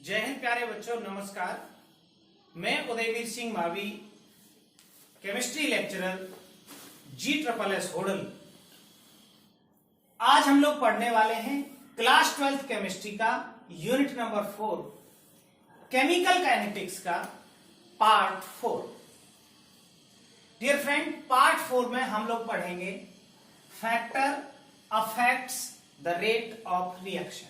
जय हिंद प्यारे बच्चों, नमस्कार। मैं Udayveer Singh Mavi, chemistry lecturer GSSS Hodal. आज हम लोग पढ़ने वाले हैं क्लास 12th केमिस्ट्री का यूनिट नंबर 4 केमिकल काइनेटिक्स का पार्ट 4। डियर फ्रेंड, पार्ट 4 में हम लोग पढ़ेंगे factor affects the rate of reaction.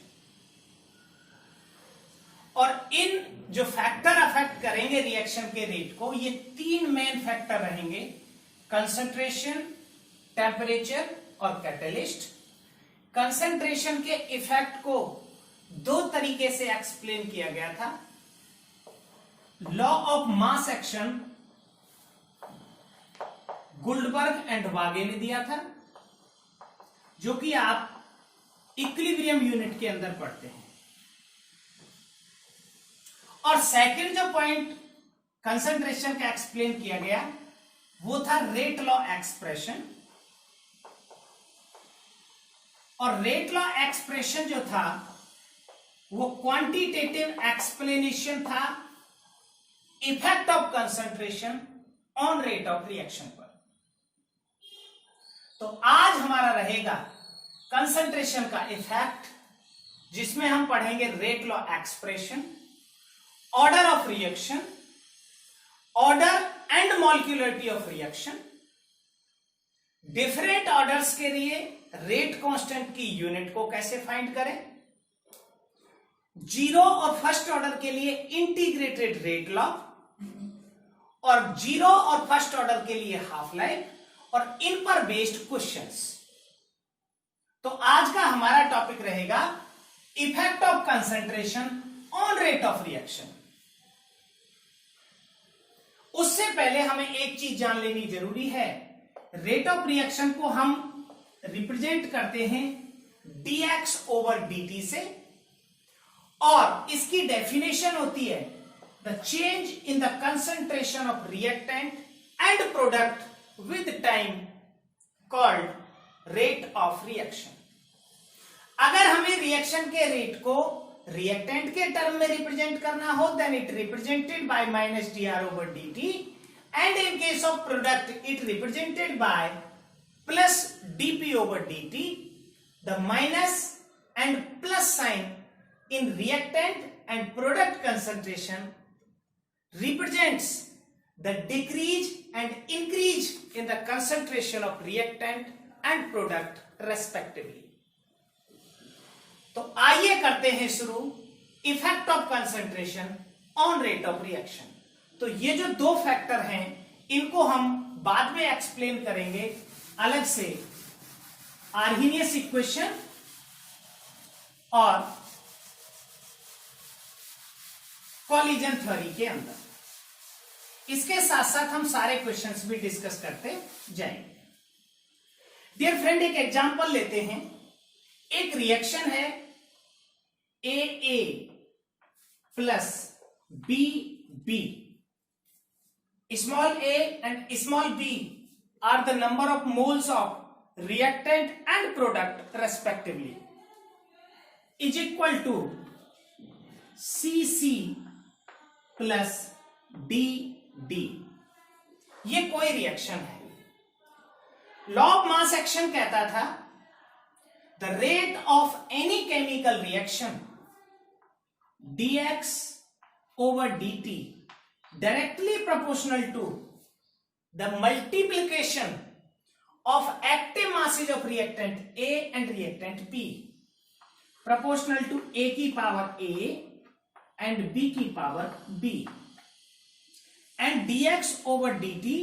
और इन जो फैक्टर अफेक्ट करेंगे रिएक्शन के रेट को, ये तीन मेन फैक्टर रहेंगे: कंसंट्रेशन, टेम्परेचर और कैटलिस्ट। कंसंट्रेशन के इफेक्ट को दो तरीके से एक्सप्लेन किया गया था। Law of mass action Guldberg and Waage ने दिया था, जो कि आप इक्विलिब्रियम यूनिट के अंदर पढ़ते हैं। और सेकंड जो पॉइंट कंसंट्रेशन का एक्सप्लेन किया गया वो था रेट लॉ एक्सप्रेशन। और रेट लॉ एक्सप्रेशन जो था वो क्वांटिटेटिव एक्सप्लेनेशन था effect of concentration on rate of reaction पर। तो आज हमारा रहेगा कंसंट्रेशन का इफेक्ट, जिसमें हम पढ़ेंगे rate law expression, order of reaction, order and molecularity of reaction, different orders के लिए रेट कांस्टेंट की यूनिट को कैसे फाइंड करें, जीरो और फर्स्ट ऑर्डर के लिए इंटीग्रेटेड रेट लॉ, और जीरो और फर्स्ट ऑर्डर के लिए हाफ लाइफ, और इन पर बेस्ड क्वेश्चंस। तो आज का हमारा टॉपिक रहेगा effect of concentration on rate of reaction. उससे पहले हमें एक चीज जान लेनी जरूरी है। रेट ऑफ रिएक्शन को हम रिप्रेजेंट करते हैं dx ओवर dt से, और इसकी डेफिनेशन होती है the change in the concentration of reactant and product with time called rate of reaction. अगर हमें रिएक्शन के रेट को रिएक्टेंट के टर्म में रिप्रेजेंट करना हो, then it represented by minus dr over dt, and in case of product it represented by plus dp over dt. The minus and plus sign in reactant and product concentration represents the decrease and increase in the concentration of reactant and product respectively. तो आइए करते हैं शुरू effect of concentration on rate of reaction. तो ये जो दो factor हैं, इनको हम बाद में एक्सप्लेन करेंगे अलग से आर्हेनियस इक्वेशन और कॉलिजन थ्योरी के अंदर। इसके साथ साथ हम सारे क्वेश्चंस भी डिस्कस करते जाएंगे। डियर फ्रेंड, एक एग्जांपल लेते हैं। एक रिएक्शन है AA plus BB। Small a and small b are the number of moles of reactant and product respectively, is equal to CC plus DD। ये कोई रिएक्शन है। लॉ ऑफ मास एक्शन कहता था the rate of any chemical reaction dx over dt directly proportional to the multiplication of active masses of reactant A and reactant B, proportional to A की power A and B की power B, and dx over dt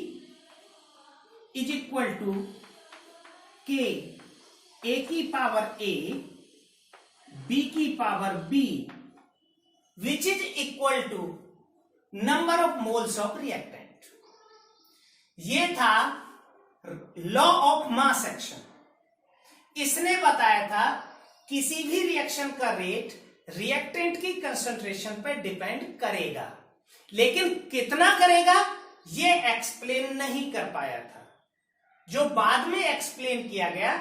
is equal to K A की power A, B की power B, which is equal to number of moles of reactant। ये था law of mass action. इसने बताया था किसी भी रिएक्शन का रेट रिएक्टेंट की कंसंट्रेशन पर डिपेंड करेगा, लेकिन कितना करेगा ये एक्सप्लेन नहीं कर पाया था। जो बाद में एक्सप्लेन किया गया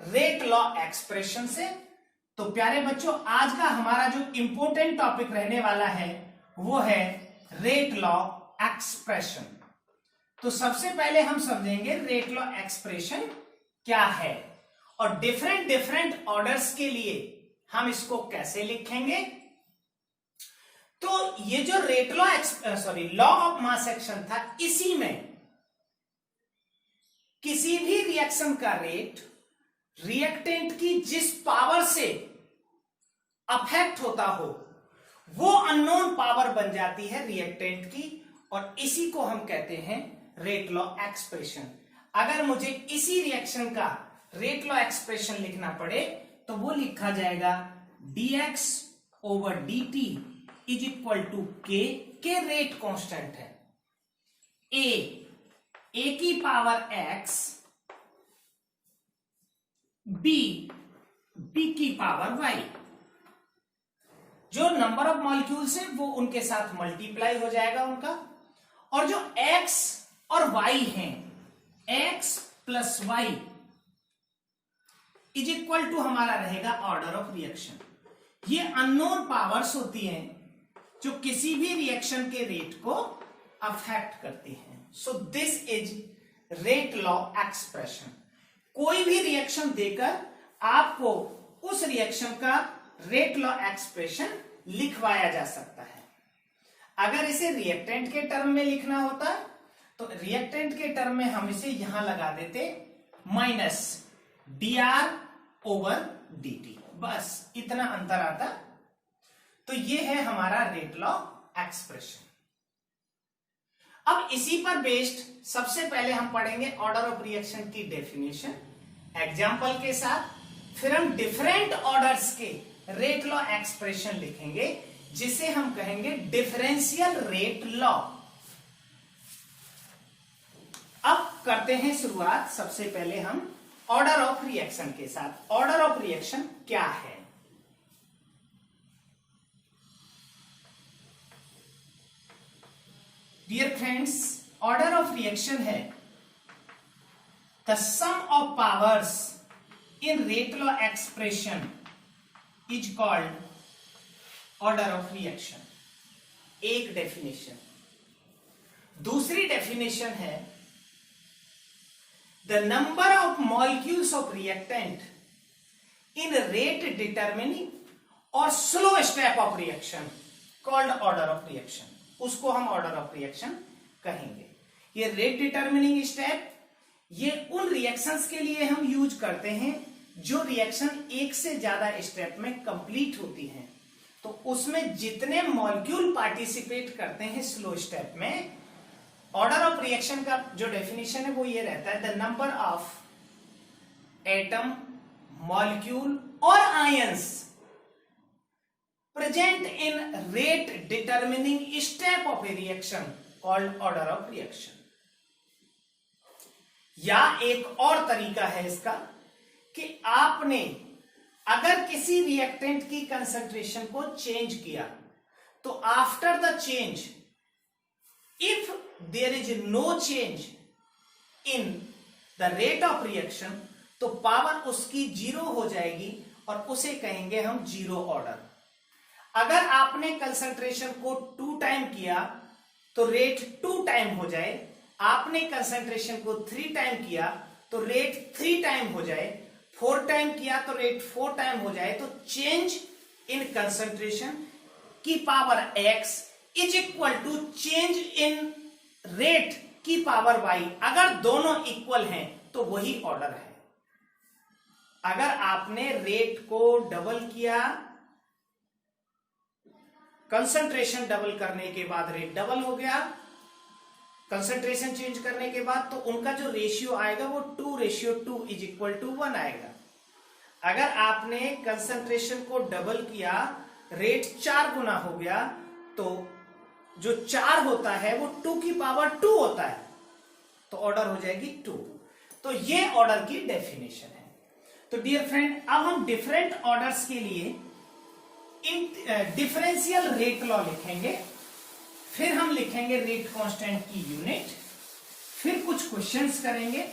रेट लॉ एक्सप्रेशन से, तो प्यारे बच्चों, आज का हमारा जो इंपॉर्टेंट टॉपिक रहने वाला है वो है रेट लॉ एक्सप्रेशन। तो सबसे पहले हम समझेंगे रेट लॉ एक्सप्रेशन क्या है और डिफरेंट ऑर्डर्स के लिए हम इसको कैसे लिखेंगे। तो ये जो rate law law of mass action था, इसी में किसी भी रिएक्शन का रेट रिएक्टेंट की जिस पावर से अफेक्ट होता हो वो अननोन पावर बन जाती है रिएक्टेंट की, और इसी को हम कहते हैं रेट लॉ एक्सप्रेशन। अगर मुझे इसी रिएक्शन का रेट लॉ एक्सप्रेशन लिखना पड़े तो वो लिखा जाएगा dx over dt is equal to k rate constant है, a की पावर x, b की पावर y। जो नंबर ऑफ मॉलिक्यूल्स है वो उनके साथ मल्टीप्लाई हो जाएगा उनका, और जो x और y हैं, x plus y is equal to हमारा रहेगा ऑर्डर ऑफ रिएक्शन। ये अननोन पावर्स होती हैं जो किसी भी रिएक्शन के रेट को अफेक्ट करती हैं। So this is rate law expression. कोई भी रिएक्शन देकर आपको उस रिएक्शन का रेट लॉ एक्सप्रेशन लिखवाया जा सकता है। अगर इसे रिएक्टेंट के टर्म में लिखना होता तो रिएक्टेंट के टर्म में हम इसे यहां लगा देते माइनस dr ओवर dt, बस इतना अंतर आता। तो ये है हमारा रेट लॉ एक्सप्रेशन। अब इसी पर बेस्ड सबसे पहले हम पढ़ेंगे ऑर्डर ऑफ रिएक्शन की डेफिनेशन एग्जाम्पल के साथ, फिर हम डिफरेंट ऑर्डर्स के रेट लॉ एक्सप्रेशन लिखेंगे जिसे हम कहेंगे डिफरेंशियल रेट लॉ। अब करते हैं शुरुआत सबसे पहले हम ऑर्डर ऑफ रिएक्शन के साथ। ऑर्डर ऑफ रिएक्शन क्या है? Dear friends, order of reaction है the sum of powers in rate law expression is called order of reaction. एक डेफिनेशन। दूसरी डेफिनेशन है the number of molecules of reactant in rate determining और slow step of reaction called order of reaction. उसको हम order of reaction कहेंगे। ये rate determining step ये उन रिएक्शंस के लिए हम यूज करते हैं जो रिएक्शन एक से ज्यादा स्टेप में कंप्लीट होती हैं। तो उसमें जितने मॉलिक्यूल पार्टिसिपेट करते हैं स्लो स्टेप में, ऑर्डर ऑफ रिएक्शन का जो डेफिनेशन है वो ये रहता है the number of atom, molecule और ions present in rate determining step of a reaction called order of reaction. या एक और तरीका है इसका कि आपने अगर किसी रिएक्टेंट की कंसंट्रेशन को चेंज किया तो after the change if there is no change in the rate of reaction तो पावर उसकी जीरो हो जाएगी और उसे कहेंगे हम जीरो ऑर्डर। अगर आपने कंसंट्रेशन को 2 टाइम किया तो रेट 2 टाइम हो जाए, आपने कंसंट्रेशन को 3 टाइम किया तो रेट 3 टाइम हो जाए, 4 टाइम किया तो रेट 4 टाइम हो जाए, तो चेंज इन कंसंट्रेशन की power x is equal to change in rate की पावर y। अगर दोनों इक्वल हैं तो वही ऑर्डर है। अगर आपने रेट को डबल किया, कंसंट्रेशन डबल करने के बाद रेट डबल हो गया, कंसंट्रेशन चेंज करने के बाद, तो उनका जो रेशियो आएगा वो 2:2 इज इक्वल टू 1 आएगा। अगर आपने कंसंट्रेशन को डबल किया, रेट 4 गुना हो गया, तो जो 4 होता है वो 2 की पावर 2 होता है, तो ऑर्डर हो जाएगी 2। तो ये ऑर्डर की डेफिनेशन है। तो डियर फ्रेंड, अब हम डिफरेंट ऑर्डर्स के लिए डिफरेंशियल रेट लॉ लिखेंगे, फिर हम लिखेंगे रेट कांस्टेंट की यूनिट, फिर कुछ क्वेश्चंस करेंगे।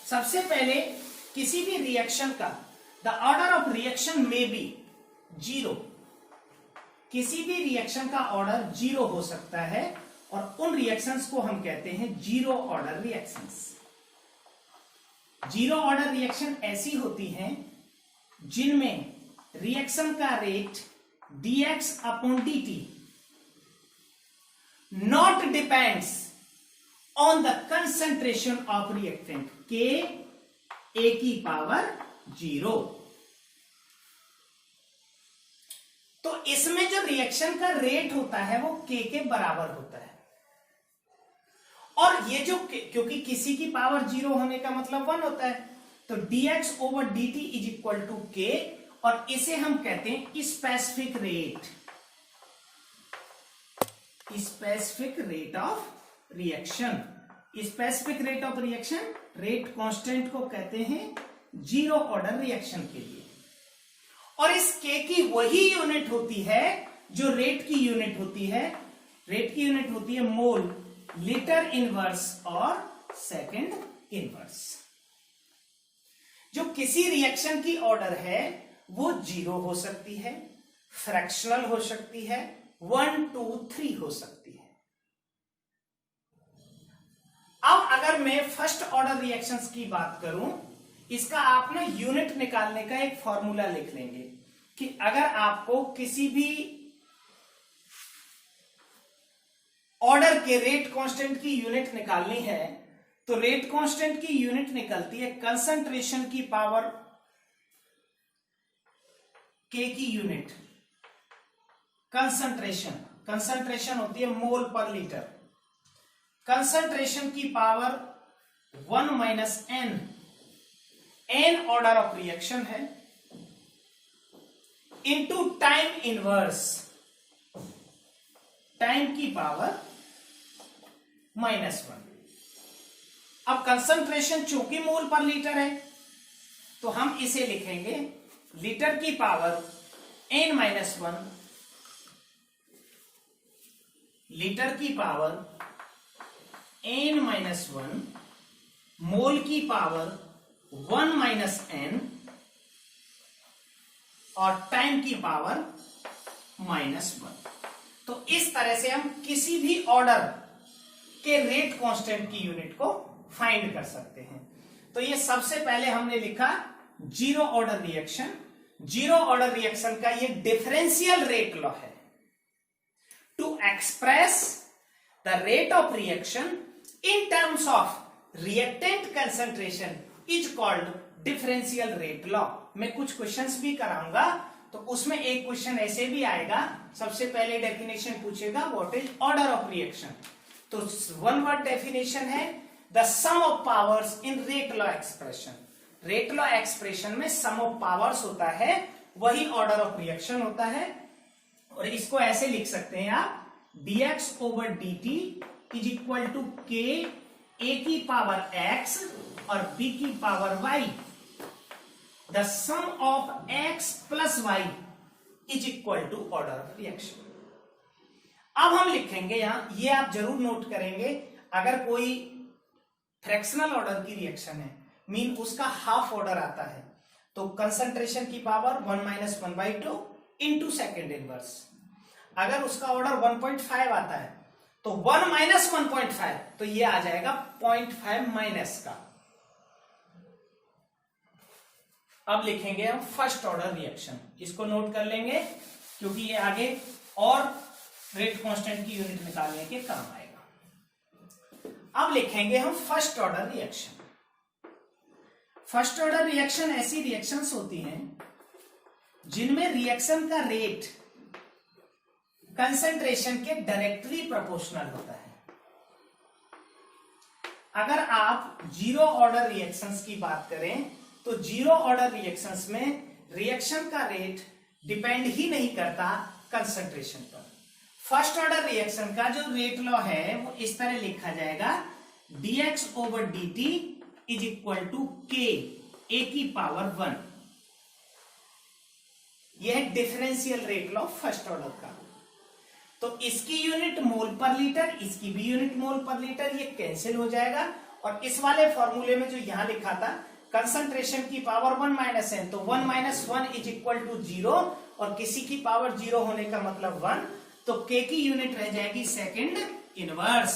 सबसे पहले किसी भी रिएक्शन का द ऑर्डर ऑफ रिएक्शन में बी 0, किसी भी रिएक्शन का ऑर्डर 0 हो सकता है और उन रिएक्शंस को हम कहते हैं zero order reactions. Zero order reaction ऐसी होती हैं जिनमें रिएक्शन का rate dx upon dt not depends on the concentration of reactant k a की पावर 0। तो इसमें जो रिएक्शन का रेट होता है वो k के बराबर होता है, और ये जो क्योंकि किसी की पावर 0 होने का मतलब 1 होता है, तो dx over dt is equal to k, और इसे हम कहते हैं specific rate, specific rate of reaction. Specific rate of reaction rate constant को कहते हैं जीरो ऑर्डर रिएक्शन के लिए, और इस k की वही यूनिट होती है जो रेट की यूनिट होती है। रेट की यूनिट होती है मोल, लीटर इनवर्स और सेकंड इनवर्स। जो किसी रिएक्शन की ऑर्डर है वो 0 हो सकती है, फ्रैक्शनल हो सकती है, 1 2 3 हो सकती है। अब अगर मैं फर्स्ट ऑर्डर रिएक्शंस की बात करूं, इसका आप ना यूनिट निकालने का एक फॉर्मूला लिख लेंगे कि अगर आपको किसी भी ऑर्डर के रेट कांस्टेंट की यूनिट निकालनी है तो रेट कांस्टेंट की यूनिट निकलती है कंसंट्रेशन की पावर k की यूनिट। कंसंट्रेशन होती है मोल पर लीटर, कंसंट्रेशन की power 1 minus n, n order of reaction है, इनटू टाइम इनवर्स, टाइम की पावर -1। अब कंसंट्रेशन चूंकि मोल पर लीटर है तो हम इसे लिखेंगे लीटर की पावर n-1, लीटर की पावर n-1, मोल की पावर 1 माइनस n, और टाइम की पावर -1। तो इस तरह से हम किसी भी ऑर्डर के रेट कांस्टेंट की यूनिट को फाइंड कर सकते हैं। तो ये सबसे पहले हमने लिखा zero order reaction. Zero order reaction का ये डिफरेंशियल रेट लॉ है। To express the rate of reaction in terms of reactant concentration is called differential rate law. मैं कुछ क्वेश्चंस भी कराऊंगा तो उसमें एक क्वेश्चन ऐसे भी आएगा, सबसे पहले डेफिनेशन पूछेगा what is order of reaction. तो वन वर्ड डेफिनेशन है the sum of powers in rate law expression. Rate law expression में सम ऑफ पावर्स होता है, वही ऑर्डर ऑफ रिएक्शन होता है। और इसको ऐसे लिख सकते हैं आप dx over dt is equal to k a की पावर x और b की power y। The sum of x plus y is equal to order of reaction. अब हम लिखेंगे यहां, ये आप जरूर नोट करेंगे, अगर कोई फ्रैक्शनल ऑर्डर की रिएक्शन है मीन उसका हाफ ऑर्डर आता है तो कंसंट्रेशन की power 1 minus 1/2 into second inverse. अगर उसका ऑर्डर 1.5 आता है तो 1 माइनस 1.5, तो ये आ जाएगा 0.5 माइनस का। अब लिखेंगे हम फर्स्ट ऑर्डर रिएक्शन, इसको नोट कर लेंगे क्योंकि ये आगे और रेट कांस्टेंट की यूनिट निकालने के काम आएगा। अब लिखेंगे हम first order reaction. First order reaction ऐसी रिएक्शंस होती हैं जिनमें रिएक्शन का रेट कंसंट्रेशन के डायरेक्टली प्रोपोर्शनल होता है। अगर आप जीरो ऑर्डर रिएक्शंस की बात करें तो जीरो ऑर्डर रिएक्शंस में रिएक्शन का रेट डिपेंड ही नहीं करता कंसंट्रेशन पर। फर्स्ट ऑर्डर रिएक्शन का जो रेट लॉ है वो इस तरह लिखा जाएगा dx over dt is equal to k a की पावर 1। यह है differential rate law first order का। तो इसकी यूनिट मोल पर लीटर, इसकी भी यूनिट मोल पर लीटर, ये कैंसिल हो जाएगा और इस वाले फॉर्मूले में जो यहां लिखा था कंसंट्रेशन की पावर 1 माइनस n, तो 1 माइनस 1 इज इक्वल टू 0, और किसी की पावर 0 होने का मतलब 1, तो k की यूनिट रह जाएगी सेकंड इनवर्स।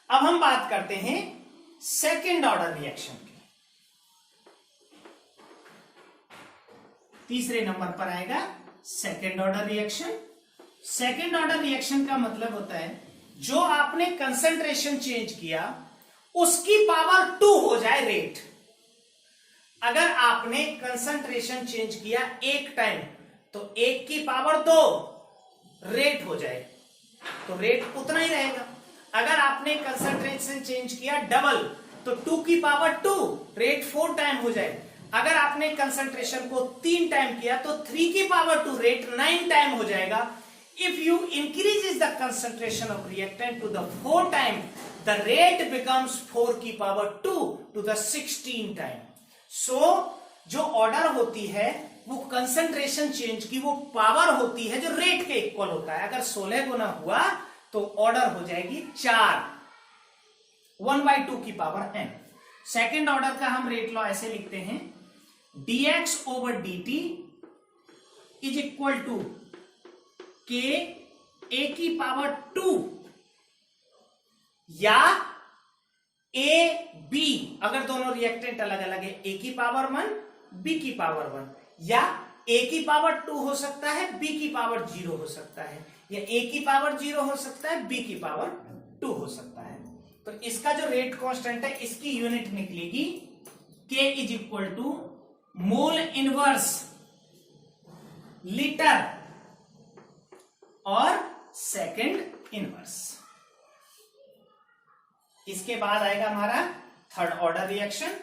अब हम बात करते हैं सेकंड ऑर्डर रिएक्शन की। तीसरे नंबर पर आएगा second order reaction. Second order reaction का मतलब होता है जो आपने कंसंट्रेशन चेंज किया उसकी पावर 2 हो जाए रेट। अगर आपने कंसंट्रेशन चेंज किया एक टाइम तो 1 की पावर 2 रेट हो जाए, तो रेट उतना ही रहेगा। अगर आपने कंसंट्रेशन चेंज किया डबल तो 2 की पावर 2 रेट 4 टाइम हो जाए। अगर आपने कंसंट्रेशन को 3 टाइम किया तो 3 की पावर 2 रेट 9 टाइम हो जाएगा। If you increases the concentration of reactant to the 4 time, the rate becomes 4 की power 2 to the 16 time. So जो ऑर्डर होती है वो कंसंट्रेशन चेंज की वो पावर होती है जो रेट के इक्वल होता है। अगर 16 गुना हुआ तो ऑर्डर हो जाएगी 4, 1/2 की पावर n। सेकेंड ऑर्डर का हम रेट लॉ ऐसे लिखते हैं, dx over dt is equal to k a की पावर 2 या a b, अगर दोनों रिएक्टेंट अलग अलग है, a की पावर 1 b की पावर 1, या a की पावर 2 हो सकता है, b की पावर 0 हो सकता है, या a की पावर 0 हो सकता है, b की पावर 2 हो सकता है। तो इसका जो रेट कांस्टेंट है इसकी यूनिट निकलेगी k is equal to mole inverse litre और सेकंड इनवर्स। इसके बाद आएगा हमारा थर्ड ऑर्डर रिएक्शन।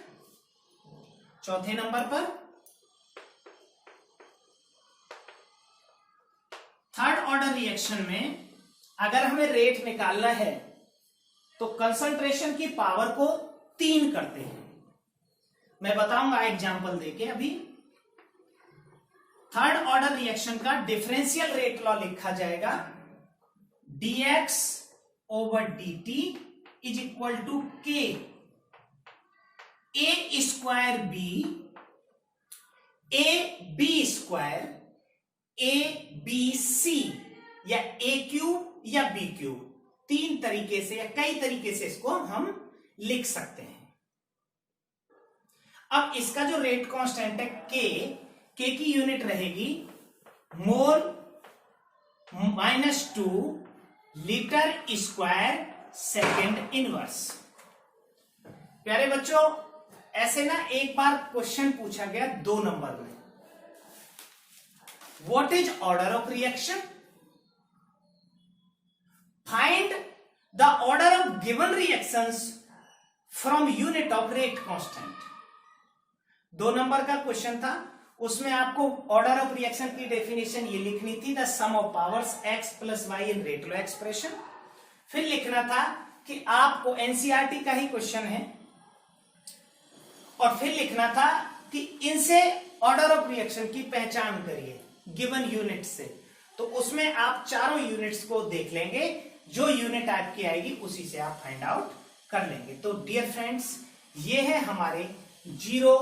चौथे नंबर पर थर्ड ऑर्डर रिएक्शन में अगर हमें रेट निकालना है तो कंसंट्रेशन की पावर को 3 करते हैं। मैं बताऊंगा एग्जांपल देके। अभी थर्ड ऑर्डर रिएक्शन का डिफरेंशियल रेट लॉ लिखा जाएगा, dx over dt is equal to k a square b a b square a b c या a क्यूब या b क्यूब, 3 तरीके से या कई तरीके से इसको हम लिख सकते हैं। अब इसका जो रेट कांस्टेंट है k की यूनिट रहेगी मोल -2 लीटर स्क्वायर सेकेंड इनवर्स। प्यारे बच्चों, ऐसे ना एक बार क्वेश्चन पूछा गया 2 नंबर में, what is order of reaction, find the order of given reactions from unit of rate constant. 2 number का क्वेश्चन था, उसमें आपको ऑर्डर ऑफ रिएक्शन की डेफिनेशन ये लिखनी थी, the sum of powers x plus y in rate law expression. फिर लिखना था कि आपको एनसीईआरटी का ही क्वेश्चन है, और फिर लिखना था कि इनसे ऑर्डर ऑफ रिएक्शन की पहचान करिए गिवन यूनिट से। तो उसमें आप चारों यूनिट्स को देख लेंगे, जो यूनिट आपकी आएगी उसी से आप फाइंड आउट कर लेंगे। तो डियर फ्रेंड्स, ये है हमारे 0,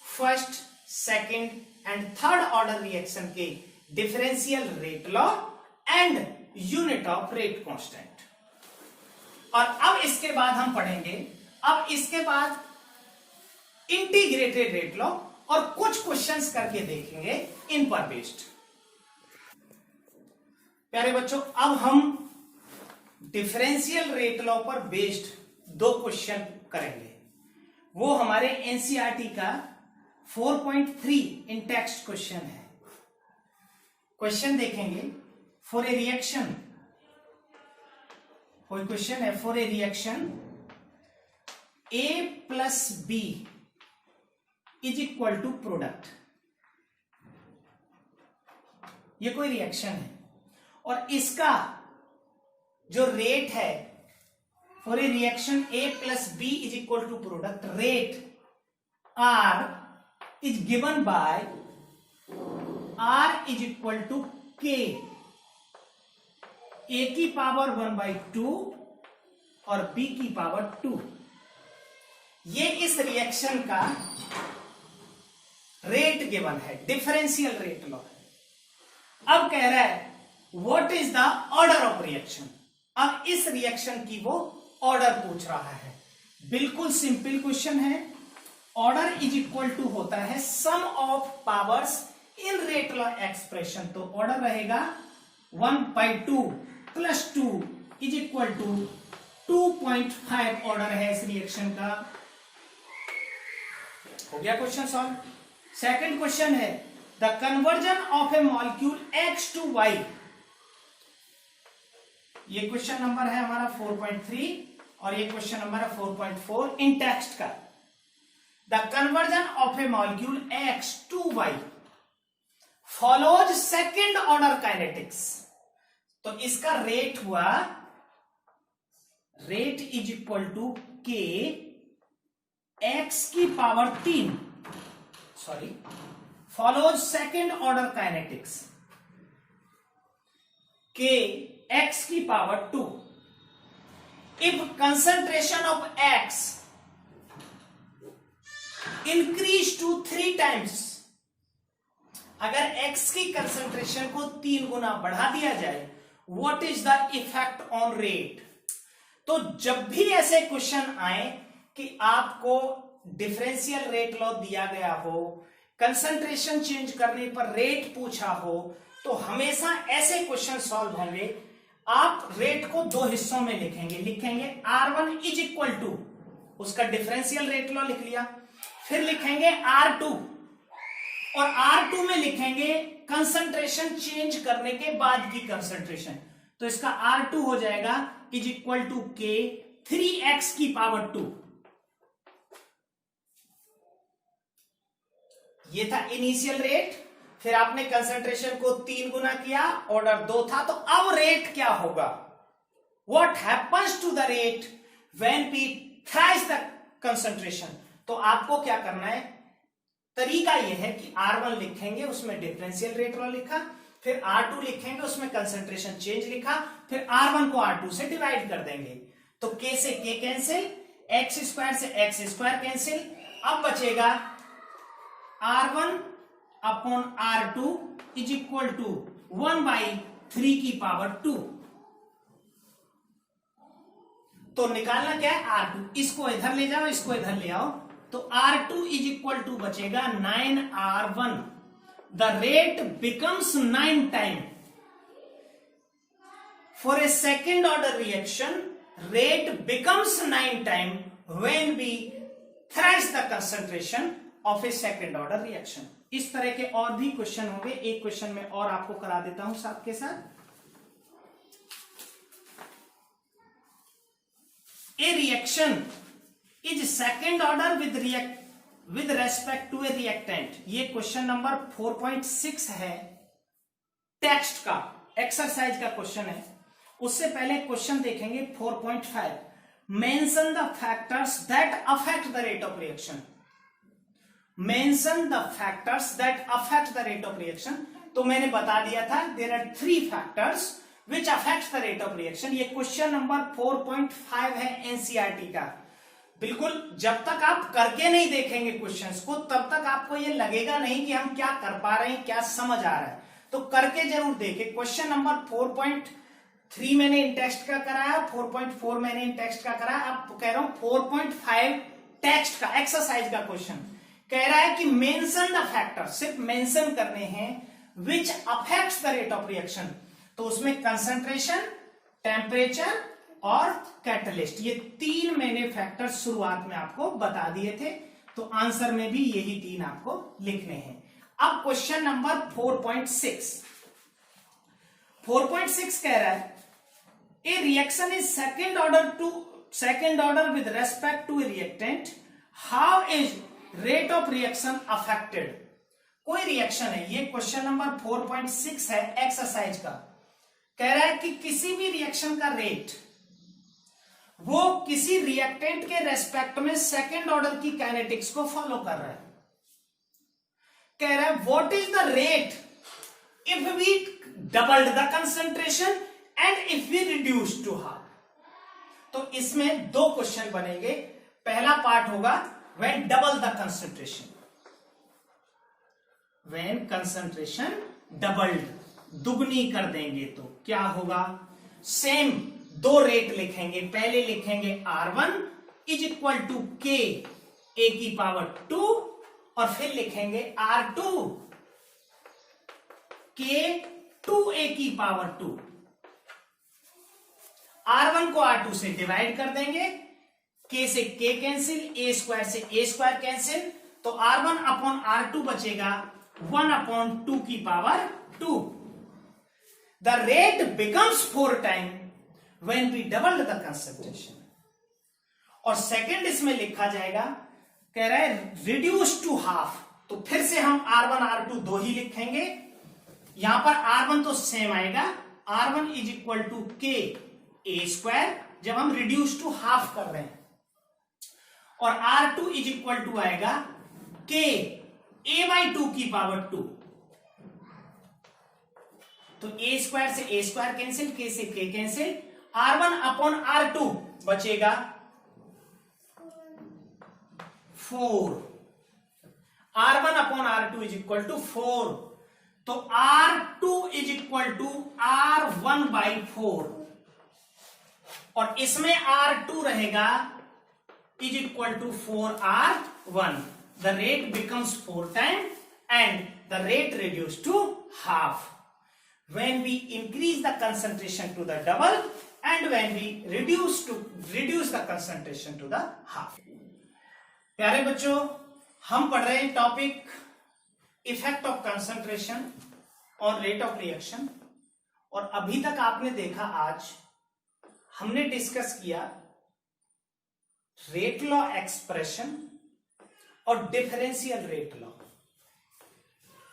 first, second and third order reaction के differential rate law and unit of rate constant. और अब इसके बाद हम पढ़ेंगे, अब इसके बाद इंटीग्रेटेड रेट लॉ और कुछ क्वेश्चंस करके देखेंगे इन पर बेस्ड। प्यारे बच्चों, अब हम डिफरेंशियल रेट लॉ पर बेस्ड 2 क्वेश्चन करेंगे। वो हमारे एनसीईआरटी का 4.3 इन टेक्स्ट क्वेश्चन है। क्वेश्चन देखेंगे, फॉर ए रिएक्शन, कोई क्वेश्चन है, for a reaction A plus B is equal to product. ये कोई रिएक्शन है और इसका जो रेट है for a reaction A plus B is equal to product, rate R is given by R is equal to K, A की power 1/2 और B की पावर 2। ये इस रिएक्शन का रेट गिवन है, डिफरेंशियल रेट लॉ है। अब कह रहा है what is the order of reaction. अब इस रिएक्शन की वो ऑर्डर पूछ रहा है। बिल्कुल सिंपल क्वेश्चन है। ऑर्डर इज इक्वल टू होता है sum of powers in rate law expression. तो ऑर्डर रहेगा 1/2 plus 2 is equal to 2.5 order है इस रिएक्शन का। हो गया क्वेश्चन सॉल्व। सेकंड क्वेश्चन है the conversion of a molecule X to Y। ये क्वेश्चन नंबर है हमारा 4.3 और ये क्वेश्चन नंबर है 4.4 इन टेक्स्ट का। The conversion of a molecule X to Y follows second order kinetics. तो इसका रेट हुआ, rate is equal to k x की power 3, sorry, follows second order kinetics k x की power 2 if concentration of x increase to 3 times. अगर x की concentration को 3 गुना बढ़ा दिया जाए, what is the effect on rate. तो जब भी ऐसे क्वेश्चन आए कि आपको डिफरेंशियल रेट लॉ दिया गया हो, कंसंट्रेशन चेंज करने पर रेट पूछा हो, तो हमेशा ऐसे क्वेश्चन सॉल्व होंगे। आप रेट को 2 हिस्सों में लिखेंगे R1 इज इक्वल टू, उसका डिफरेंशियल रेट लॉ लिख लिया, फिर लिखेंगे R2 और R2 में लिखेंगे कंसंट्रेशन चेंज करने के बाद की कंसंट्रेशन। तो इसका R2 हो जाएगा इज इक्वल टू के 3x की पावर 2। ये था इनिशियल रेट, फिर आपने कंसंट्रेशन को 3 गुना किया, ऑर्डर 2 था, तो अब रेट क्या होगा। What happens to the rate when we thrice the concentration. तो आपको क्या करना है, तरीका यह है कि R1 लिखेंगे, उसमें डिफरेंशियल रेट लॉ लिखा, फिर R2 लिखेंगे, उसमें कंसंट्रेशन चेंज लिखा, फिर R1 को R2 से डिवाइड कर देंगे। तो K से K कैंसिल, x स्क्वायर से x स्क्वायर कैंसिल, अब बचेगा R1 upon R2 is equal to 1/3 की पावर 2। तो निकालना क्या है, R2। इसको इधर ले जाओ, इसको इधर ले आओ, तो R2 इज इक्वल टू बचेगा 9R1। The rate becomes 9 time. For a second order reaction rate becomes 9 time when we thrice the concentration of a second order reaction. इस तरह के और भी क्वेश्चन होंगे। एक क्वेश्चन में और आपको करा देता हूं साथ के साथ। A reaction is second order with respect to a reactant. ये क्वेश्चन नंबर 4.6 है, टेक्स्ट का, एक्सरसाइज का क्वेश्चन है। उससे पहले क्वेश्चन देखेंगे 4.5। Mention the factors that affect the rate of reaction. Mention the factors that affect the rate of reaction. तो मैंने बता दिया था there are 3 factors which affect the rate of reaction. ये क्वेश्चन नंबर 4.5 है एनसीईआरटी का। बिल्कुल जब तक आप करके नहीं देखेंगे क्वेश्चंस को, तब तक आपको ये लगेगा नहीं कि हम क्या कर पा रहे हैं, क्या समझ आ रहा है। तो करके जरूर देखें। क्वेश्चन नंबर 4.3 मैंने इन टेक्स्ट का कराया, 4.4 मैंने इन टेक्स्ट का कराया, अब कह रहा हूं 4.5 टेक्स्ट का एक्सरसाइज का क्वेश्चन कह रहा है कि मेंशन द फैक्टर, सिर्फ मेंशन करने हैं, which affects the rate of reaction. तो उसमें कंसंट्रेशन, टेम्परेचर और कैटलिस्ट, ये 3 मैंने फैक्टर शुरुआत में आपको बता दिए थे। तो आंसर में भी यही 3 आपको लिखने हैं। अब क्वेश्चन नंबर 4.6। 4.6 कह रहा है a reaction is second order with respect to a reactant, how is rate of reaction affected. कोई रिएक्शन है, ये क्वेश्चन नंबर 4.6 है एक्सरसाइज का। कह रहा है कि किसी भी रिएक्शन का रेट वो किसी रिएक्टेंट के रेस्पेक्ट में सेकेंड ऑर्डर की काइनेटिक्स को फॉलो कर रहा है। कह रहा है what is the rate if we doubled the concentration and if we reduce to half. तो इसमें 2 क्वेश्चन बनेंगे। पहला पार्ट होगा when double the concentration, when concentration doubled, दुगनी कर देंगे तो क्या होगा, सेम दो रेट लिखेंगे, पहले लिखेंगे R1 इज इक्वल टू के ए की पावर 2 और फिर लिखेंगे R2 के 2a की पावर 2। R1 को R2 से डिवाइड कर देंगे, k से k कैंसिल, a स्क्वायर से a स्क्वायर कैंसिल, तो R1 अपॉन R2 बचेगा 1 अपॉन 2 की power 2। The rate becomes 4 time when we double the concentration. और सेकेंड इसमें लिखा जाएगा, कह रहा है रिड्यूस टू हाफ, तो फिर से हम R1 R2 दो ही लिखेंगे, यहां पर R1 तो सेम आएगा, R1 इज इक्वल टू के ए स्क्वायर जब हम रिड्यूस टू हाफ कर रहे हैं, और R2 इज इक्वल टू आएगा के ए बाई 2 की पावर 2। तो ए स्क्वायर से ए स्क्वायर कैंसिल, के से के कैंसिल, R1 अपॉन R2 बचेगा 4। R1 upon R2 is equal to 4, तो R2 is equal to R1 by 4, और इसमें R2 रहेगा is equal to 4R1। The rate becomes 4 time and the rate reduce to half when we increase the concentration to the double and when we reduce the concentration to the half। प्यारे बच्चों, हम पढ़ रहे हैं topic effect of concentration और rate of reaction, और अभी तक आपने देखा, आज हमने डिस्कस किया रेट लॉ एक्सप्रेशन और डिफरेंशियल रेट लॉ।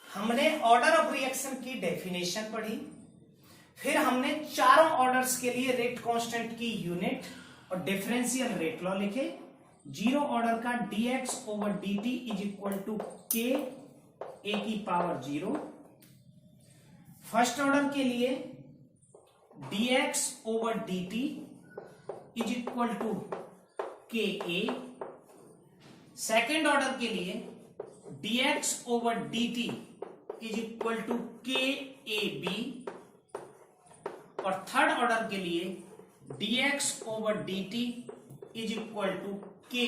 हमने ऑर्डर ऑफ रिएक्शन की डेफिनेशन पढ़ी, फिर हमने चारों ऑर्डर्स के लिए रेट कांस्टेंट की यूनिट और डिफरेंशियल रेट लॉ लिखे। जीरो ऑर्डर का dx over dt is equal to के ए की पावर 0। फर्स्ट ऑर्डर के लिए dx over dt is equal to के ए। सेकेंड ऑर्डर के लिए dx over dt is equal to के ए बी, और थर्ड ऑर्डर के लिए dx over dt is equal to के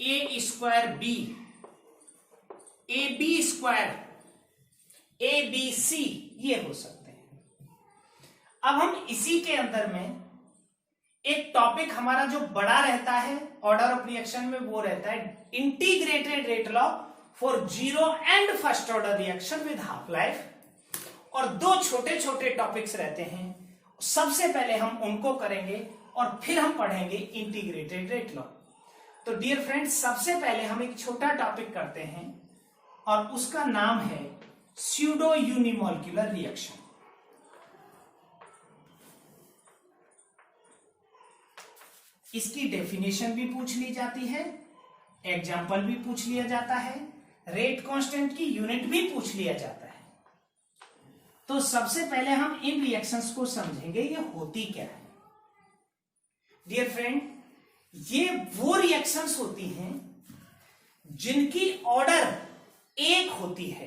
A square B, A B square, A B C, ये हो सकते हैं। अब हम इसी के अंदर में एक टॉपिक हमारा जो बड़ा रहता है ऑर्डर ऑफ रिएक्शन में, वो रहता है integrated rate law for zero and first order reaction with half life. और दो छोटे छोटे टॉपिक्स रहते हैं, सबसे पहले हम उनको करेंगे और फिर हम पढ़ेंगे इंटीग्रेटेड रेट लॉ। तो डियर फ्रेंड्स, सबसे पहले हम एक छोटा टॉपिक करते हैं और उसका नाम है स्यूडो यूनिमोलिक्यूलर रिएक्शन। इसकी डेफिनेशन भी पूछ ली जाती है, एग्जाम्पल भी पूछ लिया जाता है, रेट कांस्टेंट की यूनिट भी पूछ लिया जाता है। तो सबसे पहले हम इन रिएक्शंस को समझेंगे, ये होती क्या है। डियर फ्रेंड, ये वो रिएक्शंस होती हैं जिनकी ऑर्डर एक होती है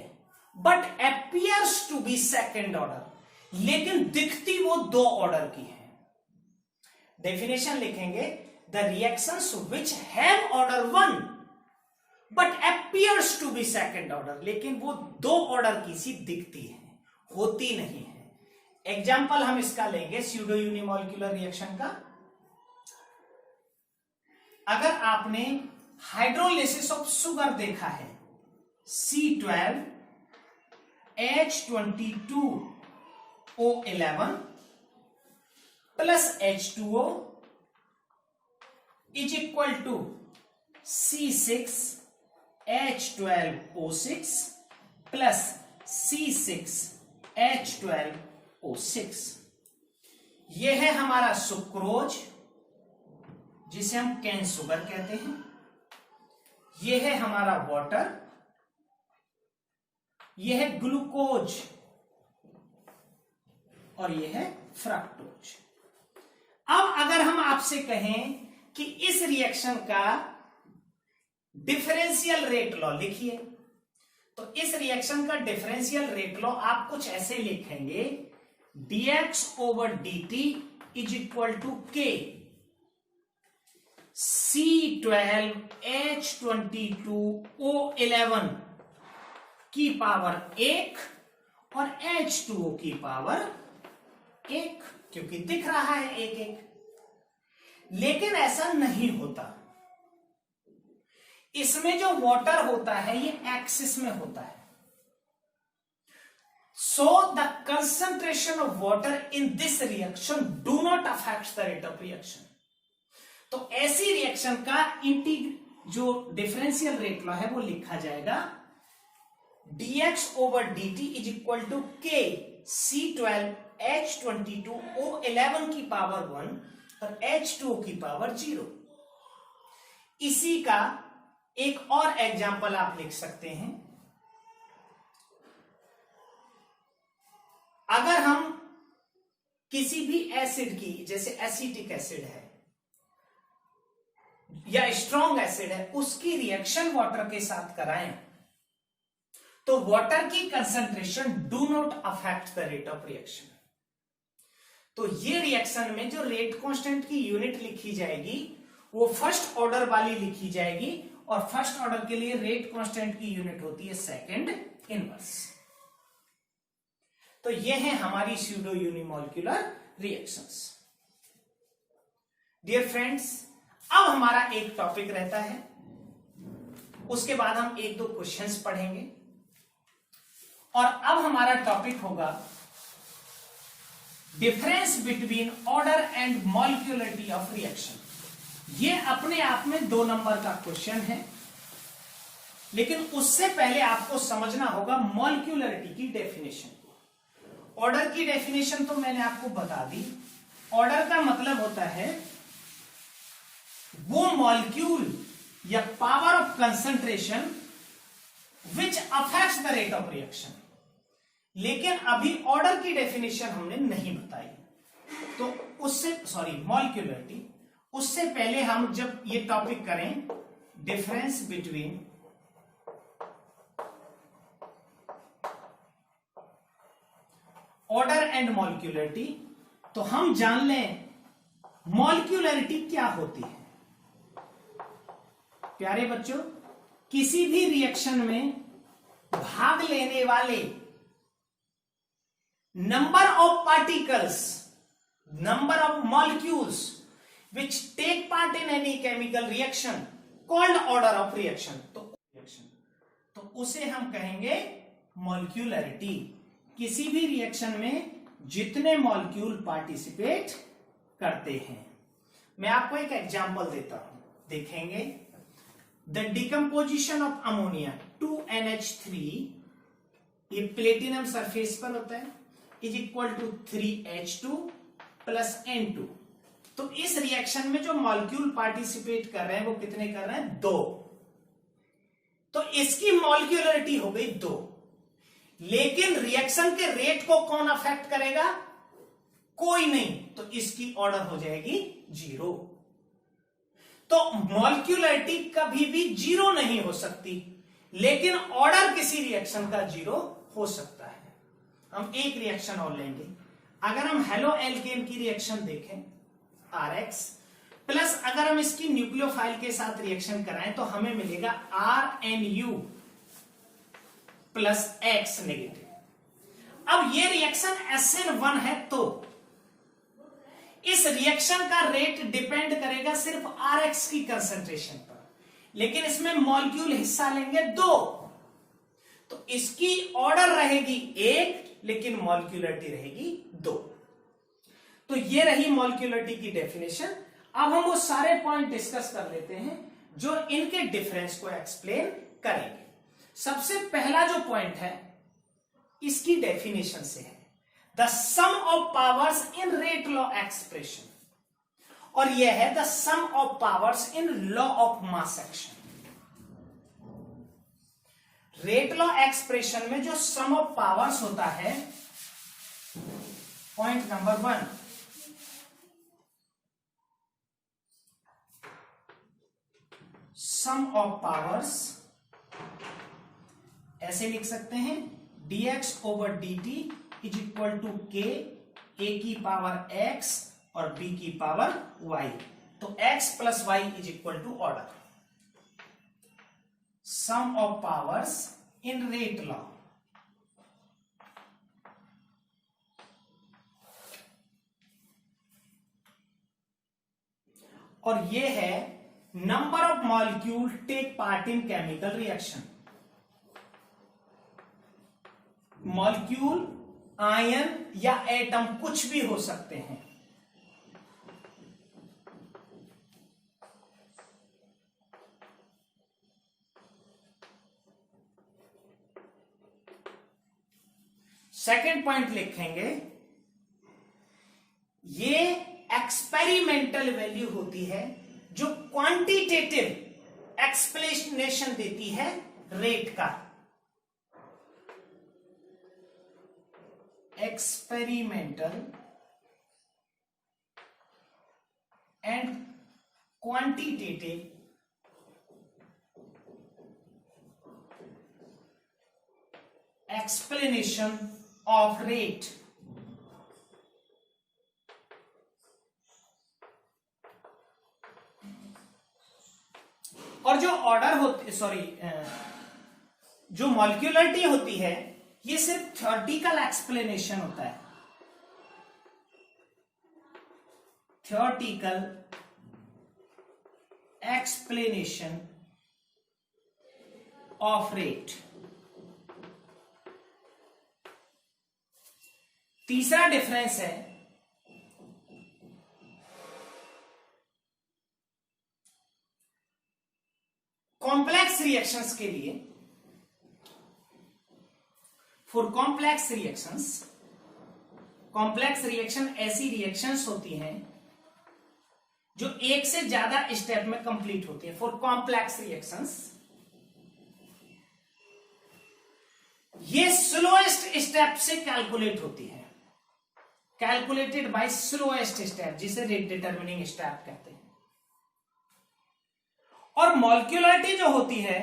but appears to be second order, लेकिन दिखती वो दो ऑर्डर की है। डेफिनेशन लिखेंगे, the reactions which have order 1 but appears to be second order, लेकिन वो दो ऑर्डर की सी दिखती है, होती नहीं है। एग्जाम्पल हम इसका लेंगे स्यूडो यूनिमोलिक्यूलर रिएक्शन का। अगर आपने हाइड्रोलिसिस ऑफ शुगर देखा है, C12 H22O11 plus H2O is equal to C6 H12O6 plus C6 H12O6। यह है हमारा सुक्रोज, जिसे हम कैन शुगर कहते हैं। यह है हमारा वाटर, यह है ग्लूकोज, और यह है फ्रक्टोज। अब अगर हम आपसे कहें कि इस रिएक्शन का डिफरेंशियल रेट लॉ लिखिए। तो इस रिएक्शन का डिफरेंशियल रेट लॉ आप कुछ ऐसे लिखेंगे, dx over dt is equal to k C12H22O11 की पावर 1 और H2O की पावर 1, क्योंकि दिख रहा है 1 1। लेकिन ऐसा नहीं होता, इसमें जो वाटर होता है ये एक्सिस में होता है। So the concentration of water in this reaction do not affect the rate of reaction। तो ऐसी रिएक्शन का जो डिफरेंशियल रेट लॉ है वो लिखा जाएगा dx over dt is equal to k C12H22O11 की पावर 1 और H2O की पावर 0। इसी का एक और एग्जाम्पल आप लिख सकते हैं। अगर हम किसी भी एसिड की, जैसे एसिटिक एसिड है या स्ट्रॉन्ग एसिड है, उसकी रिएक्शन वाटर के साथ कराएं तो वाटर की concentration do not affect the rate of reaction. तो ये रिएक्शन में जो रेट कांस्टेंट की यूनिट लिखी जाएगी वो फर्स्ट ऑर्डर वाली लिखी जाएगी, और फर्स्ट ऑर्डर के लिए रेट कांस्टेंट की यूनिट होती है सेकंड इनवर्स। तो ये है हमारी pseudo unimolecular reactions. Dear friends, अब हमारा एक टॉपिक रहता है, उसके बाद हम एक दो क्वेश्चंस पढ़ेंगे, और अब हमारा टॉपिक होगा difference between order and molecularity of reaction. ये अपने आप में 2 नंबर का क्वेश्चन है, लेकिन उससे पहले आपको समझना होगा मॉलिक्यूलरिटी की डेफिनेशन। ऑर्डर की डेफिनेशन तो मैंने आपको बता दी। ऑर्डर का मतलब होता है वो मॉलिक्यूल या power of concentration which affects the rate of reaction. लेकिन अभी ऑर्डर की डेफिनेशन हमने नहीं बताई, तो मॉलिक्यूलरिटी, उससे पहले हम जब ये टॉपिक करें difference between order and molecularity, तो हम जान लें मॉलिक्यूलरिटी क्या होती है। प्यारे बच्चों, किसी भी रिएक्शन में भाग लेने वाले number of particles, number of molecules which take part in any chemical reaction called order of reaction, तो उसे हम कहेंगे मॉलिक्यूलरिटी। किसी भी रिएक्शन में जितने मॉलिक्यूल पार्टिसिपेट करते हैं। मैं आपको एक एग्जांपल देता हूं, देखेंगे। The decomposition of ammonia 2NH3, ये प्लेटिनम सरफेस पर होता है, is equal to 3H2 plus N2। तो इस रिएक्शन में जो मॉलिक्यूल पार्टिसिपेट कर रहे हैं वो कितने कर रहे हैं? 2। तो इसकी मॉलिक्यूलरिटी हो गई 2। लेकिन रिएक्शन के रेट को कौन अफेक्ट करेगा? कोई नहीं, तो इसकी ऑर्डर हो जाएगी 0। तो मॉलिक्यूलरिटी कभी भी 0 नहीं हो सकती, लेकिन ऑर्डर किसी रिएक्शन का 0 हो सकता है। हम एक रिएक्शन और लेंगे। अगर हम हेलो एल्केन की रिएक्शन देखें RX प्लस, अगर हम इसकी न्यूक्लियोफाइल के साथ रिएक्शन कराएं तो हमें मिलेगा RNU प्लस X नेगेटिव। अब ये रिएक्शन SN1 है, तो इस रिएक्शन का रेट डिपेंड करेगा सिर्फ RX की कंसंट्रेशन पर, लेकिन इसमें मॉलिक्यूल हिस्सा लेंगे 2, तो इसकी ऑर्डर रहेगी 1, लेकिन मॉलिक्यूलरिटी रहेगी 2। तो ये रही मॉलिक्यूलरिटी की डेफिनेशन। अब हम वो सारे पॉइंट डिस्कस कर लेते हैं जो इनके डिफरेंस को एक्सप्लेन करेंगे। सबसे पहला जो पॉइंट है इसकी डेफिनेशन से है, the sum of powers in rate law expression, और यह है the sum of powers in law of mass action. Rate law expression में जो सम ऑफ पावर्स होता है, point number 1, sum of powers, ऐसे लिख सकते हैं dx over dt is equal to k, a की पावर x और b की पावर y। तो x plus y is equal to order. Sum of powers in rate law, और ये है number of molecule take part in chemical reaction. Molecule ion या atom कुछ भी हो सकते हैं। सेकेंड पॉइंट लिखेंगे, ये एक्सपेरिमेंटल वैल्यू होती है जो क्वांटिटेटिव एक्सप्लेनेशन देती है रेट का। Experimental and quantitative explanation of rate. और जो ऑर्डर होती, जो मॉलिक्यूलरिटी होती है, ये सिर्फ थ्योरेटिकल एक्सप्लेनेशन होता है। Theoretical explanation of rate. तीसरा डिफरेंस है कॉम्प्लेक्स रिएक्शंस के लिए। For complex reactions, complex reaction ऐसी रिएक्शंस होती हैं जो एक से ज्यादा स्टेप में कंप्लीट होती है। फॉर कॉम्प्लेक्स रिएक्शंस, ये स्लोएस्ट स्टेप से कैलकुलेट होती है, कैलकुलेटेड बाय स्लोएस्ट स्टेप, जिसे रेट डिटरमिनिंग स्टेप कहते हैं। और मॉलिक्यूलरिटी जो होती है,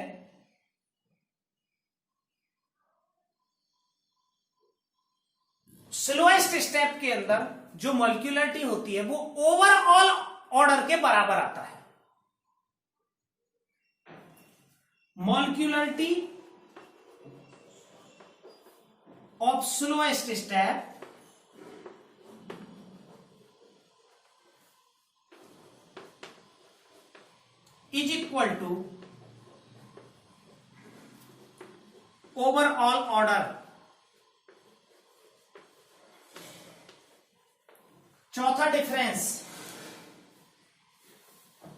स्लोएस्ट स्टेप के अंदर जो मॉलिक्यूलरिटी होती है वो ओवरऑल ऑर्डर के बराबर आता है। Molecularity of slowest step is equal to overall order। चौथा डिफरेंस,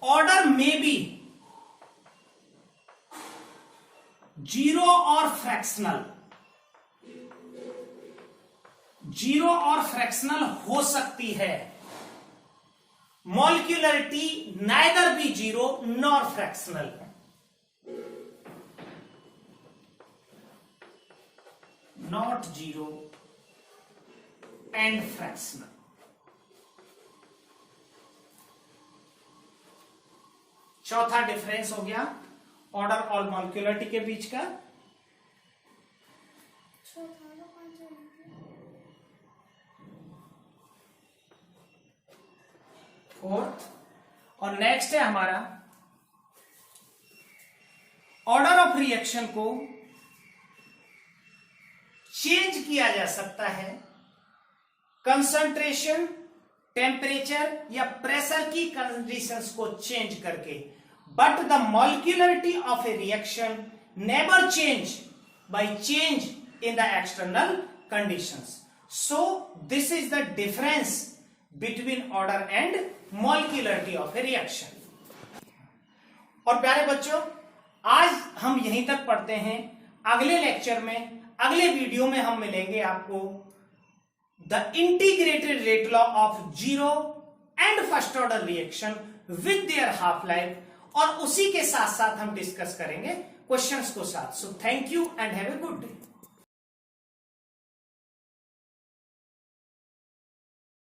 ऑर्डर में भी जीरो और फ्रैक्शनल, जीरो और फ्रैक्शनल हो सकती है। Molecularity neither be zero nor fractional. Not zero and fractional. चौथा डिफरेंस हो गया ऑर्डर और मॉलिक्यूलरिटी के बीच का। फोर्थ, और नेक्स्ट है हमारा ऑर्डर ऑफ रिएक्शन को चेंज किया जा सकता है कंसंट्रेशन, टेम्परेचर या प्रेशर की कंडीशंस को चेंज करके, but the molecularity of a reaction never change by change in the external conditions. So this is the difference between order and molecularity of a reaction. और प्यारे बच्चों, आज हम यहीं तक पढ़ते हैं। अगले लेक्चर में, अगले वीडियो में हम मिलेंगे आपको the integrated rate law of zero and first order reaction with their half life, और उसी के साथ साथ हम डिस्कस करेंगे क्वेश्चंस को साथ। So thank you and have a good day.